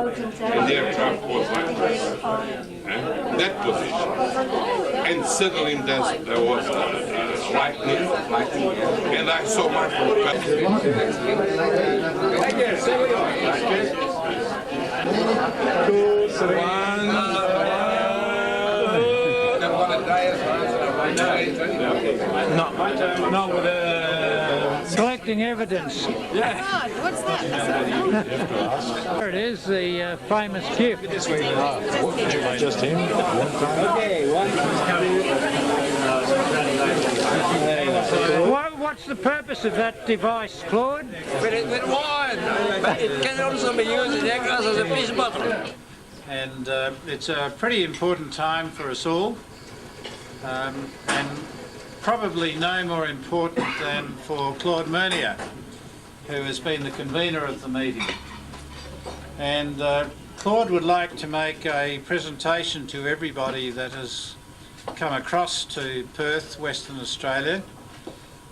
And the aircraft was like this, that position. And suddenly there was lightning, and I saw my propeller. No, with collecting evidence. Yeah. God, what's that? There it is, the famous gift. Just him. What's the purpose of that device, Claude? With wine. It can also be used in aircraft as a peace bottle. And it's a pretty important time for us all, and probably no more important than for Claude Mernier, who has been the convener of the meeting. And Claude would like to make a presentation to everybody that has come across to Perth, Western Australia.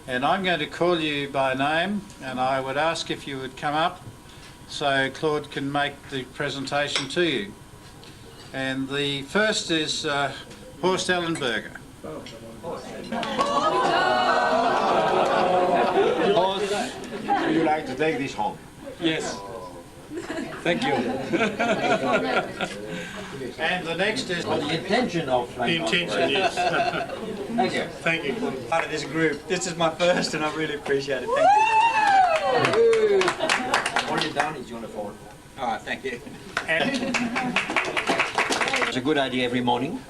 And I'm going to call you by name, and I would ask if you would come up so Claude can make the presentation to you. And the first is Horst Ellenberger. Horst, would you like to take this home? Yes. Thank you. And the next is The intention of flying. Yes. Thank you. Thank you. Part of this group. This is my first and I really appreciate it. Thank you. Hold it down, it's uniform. All right, thank you. It's a good idea every morning.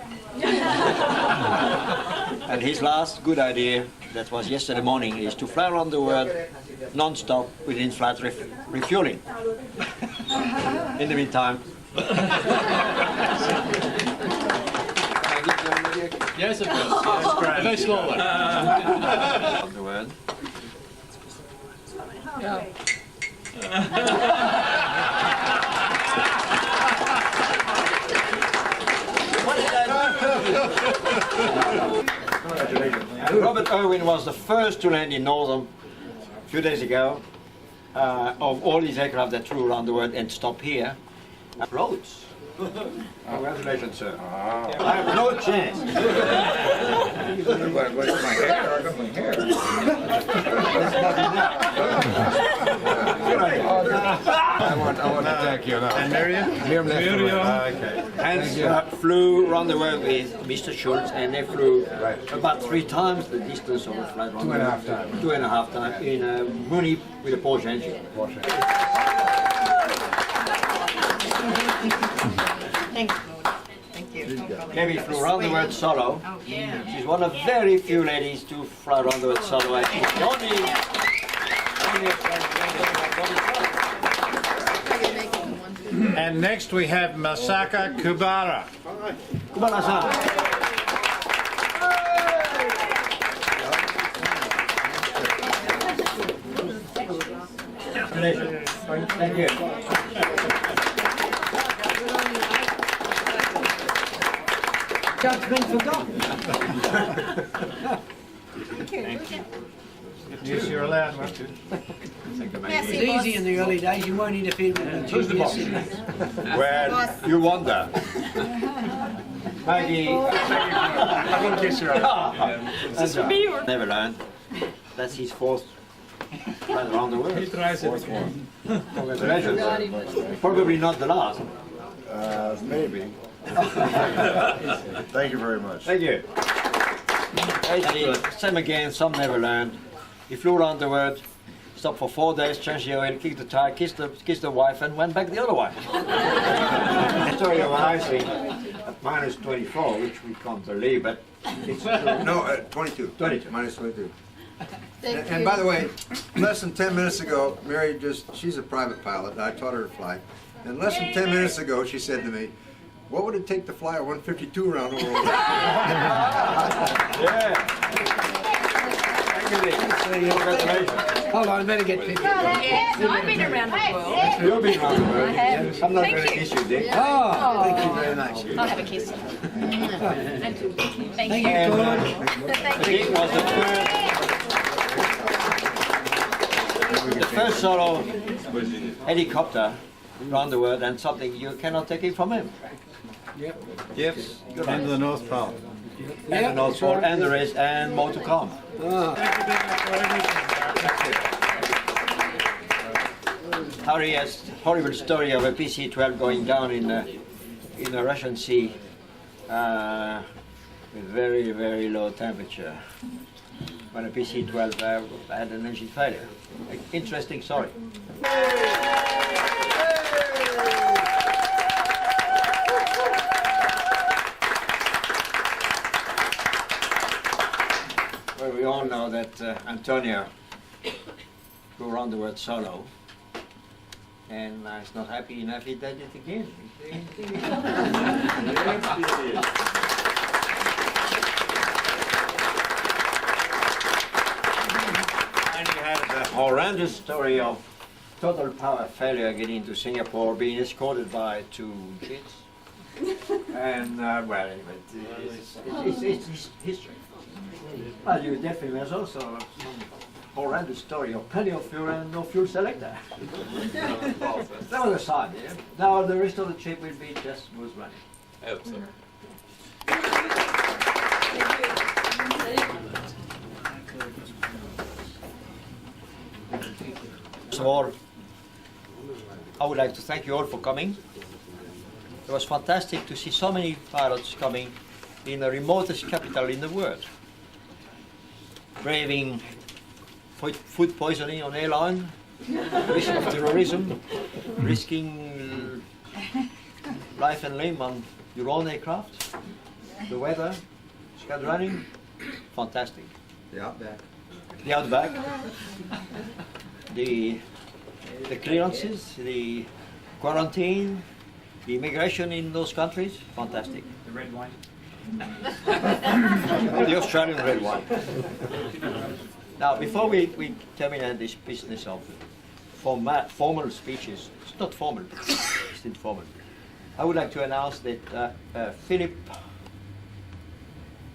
And his last good idea, that was yesterday morning, is to fly around the world non-stop with in-flight refueling. In the meantime. Yes, of course. That's great. Very slowly. Around the world. Robert Irwin was the first to land in Northern a few days ago. Of all these aircraft that flew around the world and stopped here. Roads. Congratulations, sir. I have no chance. I want to thank you now. and Miriam. Okay. Hans flew around the world with Mr. Schultz, and they flew about 3 times the distance of a flight around the world. 2.5 times. 2.5 times in Munich with a Porsche engine. Thank you. Thank you. Debbie flew around the world solo. Oh, yeah. She's one of very few ladies to fly around the world solo. I think the only And next we have Masaka Kubara. Kubara-san. Congratulations. Thank you. Judgment forgotten. Yes, you're allowed one. Merci, It's easy in the early days. You won't interfere with the GPS. Well, you wonder. Maggie. I will kiss your That's never learned. That's his 4th flight around the world. He tries it. Congratulations. Probably not the last. Maybe. Thank you very much. Thank you. Basically, same again, some never learned. He flew around the world, stopped for 4 days, changed the oil, kicked the tire, kissed the wife, and went back the other way. Story of icing at minus 24, which we can't believe, but it's true. No, 22. 22. Minus 22. Thank And you. by the way, less than 10 minutes ago, Mary she's a private pilot, and I taught her to fly. And less than 10 minutes ago, she said to me, what would it take to fly a 152 around the world? Yeah. Thank you, Dick. Congratulations. Hold on, I better get people. Yeah, no, I've been around the world. You've been around the world. I have. I'm not Thank going to you. kiss you, Dick. Oh, thank you very much. I'll have a kiss. Thank you. And Thank Dick you. was the first solo helicopter around the world, and something you cannot take it from him. Yep. And the North Pole. And the North Pole, and the rest, and more to come. Harry has horrible story of a PC-12 going down in the Russian Sea with very, very low temperature when a PC-12 had an engine failure. Interesting story. Well, we all know that Antonio flew around the world solo, and he's not happy enough he did it again. And he had the horrendous story of total power failure getting to Singapore, being escorted by 2 jets. And well, anyway, it's history. Well, you definitely there's also some horrendous story of plenty of fuel and no fuel selector. That was a side, yeah. Now the rest of the trip will be just smooth running. Hope so. First of all, I would like to thank you all for coming. It was fantastic to see so many pilots coming in the remotest capital in the world, braving food poisoning on airline, risk of terrorism, risking life and limb on your own aircraft, the weather, scud running, fantastic. The Outback. The outback, the clearances, the quarantine, the immigration in those countries, fantastic. The red wine. The Australian red wine. Now, before we terminate this business of formal speeches, it's not formal, it's informal. I would like to announce that Philip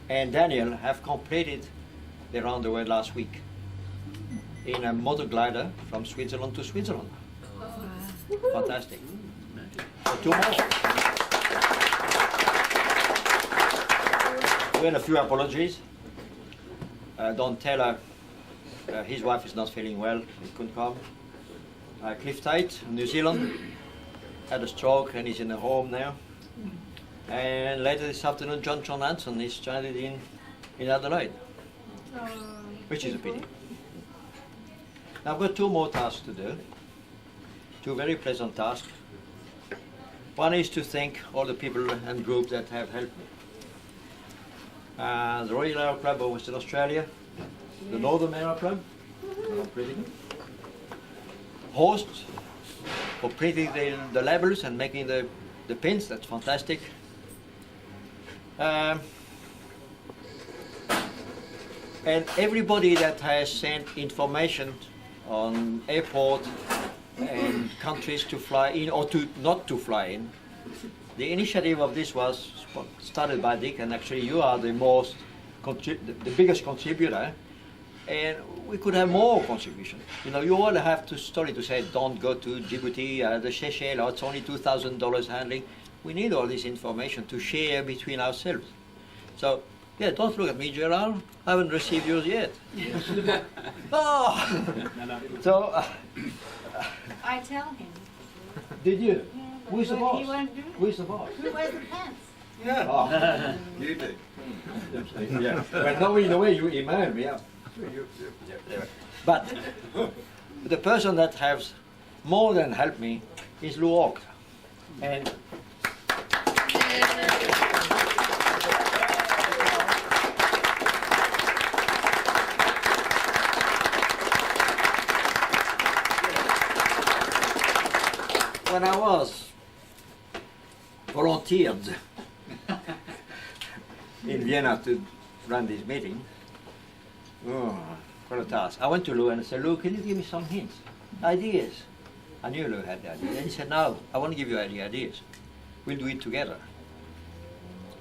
and Daniel have completed the round the world last week in a motor glider from Switzerland to Switzerland. Fantastic. So 2 more. We had a few apologies. Don Taylor, his wife is not feeling well, he couldn't come. Cliff Tate, New Zealand, had a stroke and he's in a home now. And later this afternoon, John Hanson is stranded in Adelaide, which is a pity. Now I've got 2 more tasks to do, 2 very pleasant tasks. One is to thank all the people and groups that have helped me. The Royal Aero Club of Western Australia, the Northern Aero Club, hosts for printing the labels and making the pins, that's fantastic. And everybody that has sent information on airport and countries to fly in or to not to fly in. The initiative of this was started by Dick, and actually you are the biggest contributor, and we could have more contribution. You know, you all have to story to say, don't go to Djibouti, the Seychelles, or it's only $2,000 handling. We need all this information to share between ourselves. So, yeah, don't look at me, Gerard. I haven't received yours yet. Oh! So, I tell him. did you? Yeah, Who's the but boss? he won't do it. Who's the boss? Who wears the pants? Yeah. Oh. You do. Yeah. Well, knowing the way you email me, yeah. But the person that has more than helped me is Lou Hawk. And when I was volunteered in Vienna to run this meeting, oh, what a task. I went to Lou and I said, Lou, can you give me some hints, ideas? I knew Lou had the idea. And he said, no, I want to give you any ideas. We'll do it together.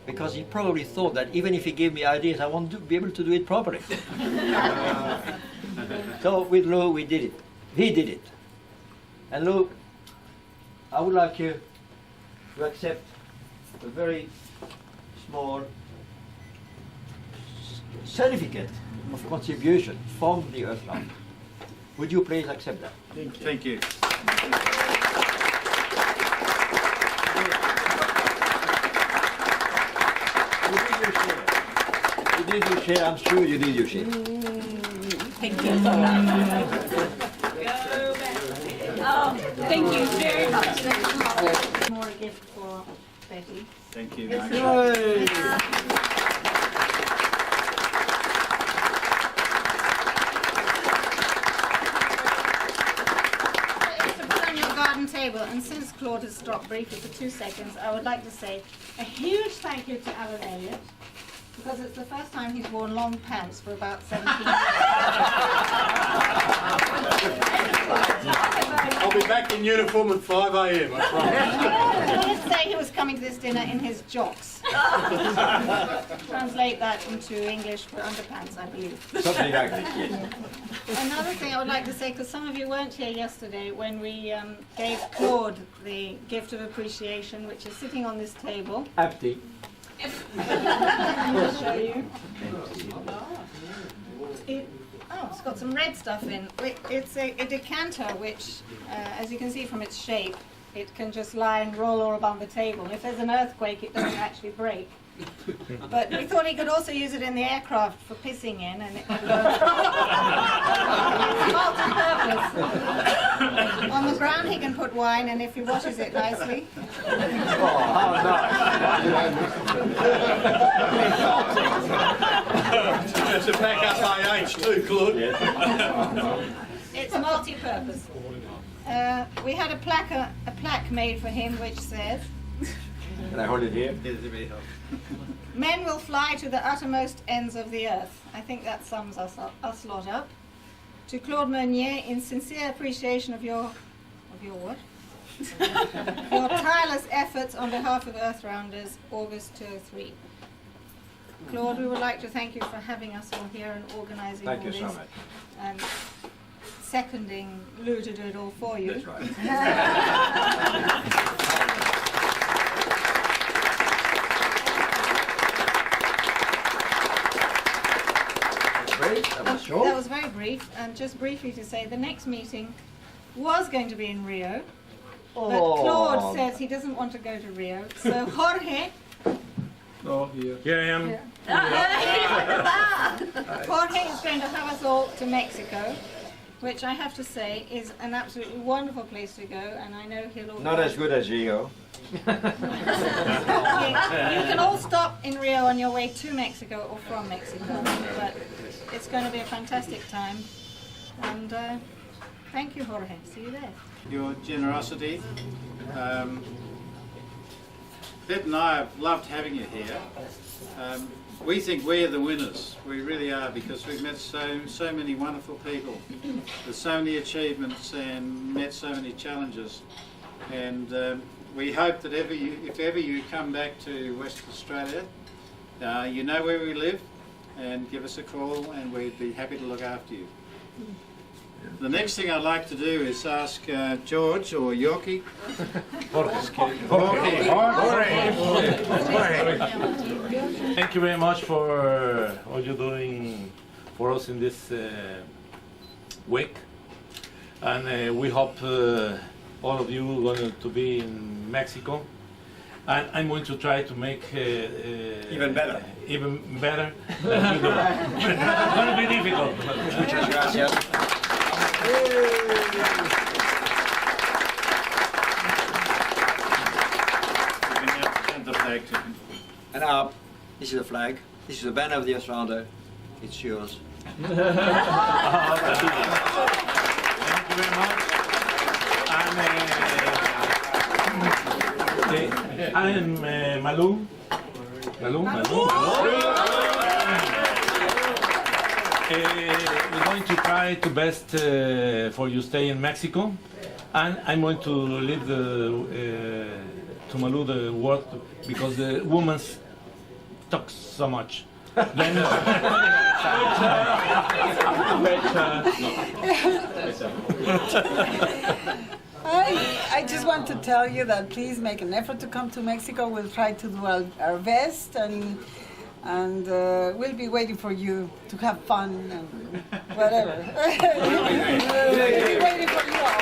Because he probably thought that even if he gave me ideas, I won't be able to do it properly. So with Lou, we did it. He did it. And Lou, I would like you to accept a very small certificate of contribution from the Earthrounders. Would you please accept that? Thank you. You did your share, I'm sure you did your share. Thank you. Oh, thank you very much. More a gift for Betty. Thank you. It's to put on your garden table, and since Claude has stopped briefly for 2 seconds, I would like to say a huge thank you to Alan Elliott, because it's the first time he's worn long pants for about 17 years. I'll be back in uniform at 5 a.m. I promise. He did say he was coming to this dinner in his jocks. Translate that into English for underpants, I believe. Something like that, yes. Another thing I would like to say, because some of you weren't here yesterday when we gave Claude the gift of appreciation, which is sitting on this table. Empty. I'll show you. It's got some red stuff in. It's a decanter which, as you can see from its shape, it can just lie and roll all around the table. If there's an earthquake, it doesn't actually break. But we thought he could also use it in the aircraft for pissing in, and it would multi-purpose. On the ground he can put wine, and if he washes it nicely. Oh, how nice. That's a back up my age too, Claude. It's multi-purpose. We had a plaque made for him which says, Can I hold it here? "Men will fly to the uttermost ends of the earth." I think that sums us lot up. To Claude Meunier, in sincere appreciation of your what? Your tireless efforts on behalf of Earthrounders, August 2003. Claude, we would like to thank you for having us all here and organising all Thank you this. so much. And seconding Lou to do it all for you. That's right. That was very brief, and just briefly to say the next meeting was going to be in Rio, but Claude says he doesn't want to go to Rio, so Jorge. Here I am. Jorge is going to have us all to Mexico, which I have to say is an absolutely wonderful place to go, and I know he'll all Not as good as Rio. You can all stop in Rio on your way to Mexico or from Mexico, but it's going to be a fantastic time. And thank you, Jorge. See you there. Your generosity. Bette and I have loved having you here. We think we're the winners. We really are, because we've met so many wonderful people with so many achievements and met so many challenges. And we hope that if ever you come back to Western Australia, you know where we live, and give us a call, and we'd be happy to look after you. The next thing I'd like to do is ask George or Yorkie. Thank you very much for all you're doing for us in this week, and we hope all of you are going to be in Mexico, and I'm going to try to make Even better. Even better. Than you do. It's going to be difficult. Muchas gracias. And now, this is the flag. This is the banner of the Earthrounder. It's yours. Thank you very much. I'm Malou. We're going to try to best for you stay in Mexico, and I'm going to leave to Malou the word, because the woman talks so much. Then, I just want to tell you that please make an effort to come to Mexico. We'll try to do our best, and we'll be waiting for you to have fun and whatever. We'll be waiting for you all.